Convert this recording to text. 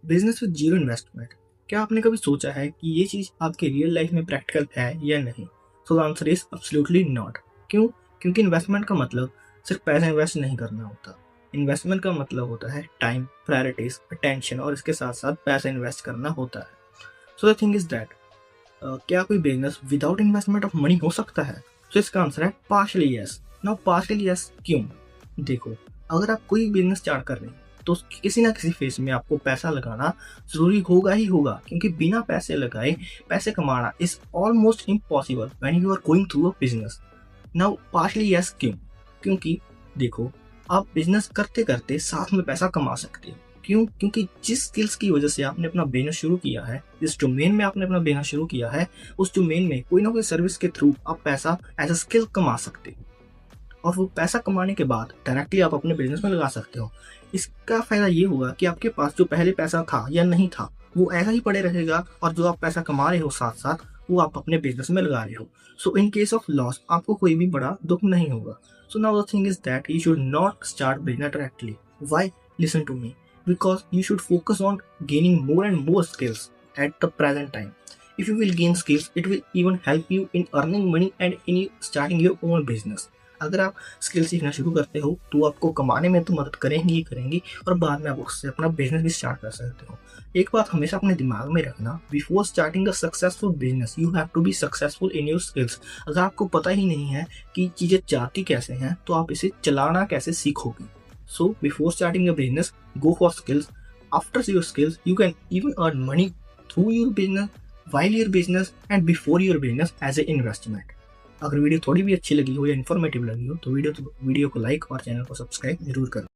Business with zero investment. क्या आपने कभी सोचा है कि ये चीज़ आपके रियल लाइफ में प्रैक्टिकल है या नहीं? So the answer is absolutely not. क्यों? क्योंकि इन्वेस्टमेंट का मतलब सिर्फ पैसा इन्वेस्ट नहीं करना होता। इन्वेस्टमेंट का मतलब होता है टाइम, प्रायोरिटीज, अटेंशन और इसके साथ साथ पैसा इन्वेस्ट करना होता है। So the thing is that क्या कोई business without investment of money हो सकता है? तो इसका आंसर है partially yes. Now partially yes क्यों? देखो, अगर आप कोई बिजनेस स्टार्ट कर रहे हैं तो किसी ना किसी फेज में आपको पैसा लगाना जरूरी होगा ही होगा, क्योंकि बिना पैसे लगाए पैसे कमाना is almost impossible when you are going through a business. Now partially yes क्यों? क्योंकि देखो, आप बिजनेस करते करते साथ में पैसा कमा सकते हो। क्यों? क्योंकि जिस स्किल्स की वजह से आपने अपना बिजनेस शुरू किया है, जिस डोमेन में आपने अपना बिजनेस शुरू किया है, उस डोमेन में कोई ना कोई सर्विस के थ्रू आप पैसा एज अ स्किल कमा सकते हो, और वो पैसा कमाने के बाद डायरेक्टली आप अपने बिजनेस में लगा सकते हो। इसका फायदा ये होगा कि आपके पास जो पहले पैसा था या नहीं था वो ऐसा ही पड़े रहेगा, और जो आप पैसा कमा रहे हो साथ साथ वो आप अपने बिजनेस में लगा रहे हो। So in case of loss आपको कोई भी बड़ा दुख नहीं होगा। So now the thing is that you should not start business directly. Why? Listen to me, because you should focus on gaining more and more skills at the present time. If you will gain skills, it will even help you in earning money and in starting your own business. अगर आप skill सीखना शुरू करते हो तो आपको कमाने में तो मदद करेंगी ही करेंगी, और बाद में आप उससे अपना बिजनेस भी स्टार्ट कर सकते हो। एक बात हमेशा अपने दिमाग में रखना, before starting a successful business you have to be successful in your skills. अगर आपको पता ही नहीं है कि चीज़ें जाती कैसे हैं तो आप इसे चलाना कैसे सीखोगे? So before starting a business, go for skills. After your skills, you can even earn money through your business, while your business and before your business as an investment. अगर वीडियो थोड़ी भी अच्छी लगी हो या इन्फॉर्मेटिव लगी हो तो वीडियो को लाइक और चैनल को सब्सक्राइब जरूर करें।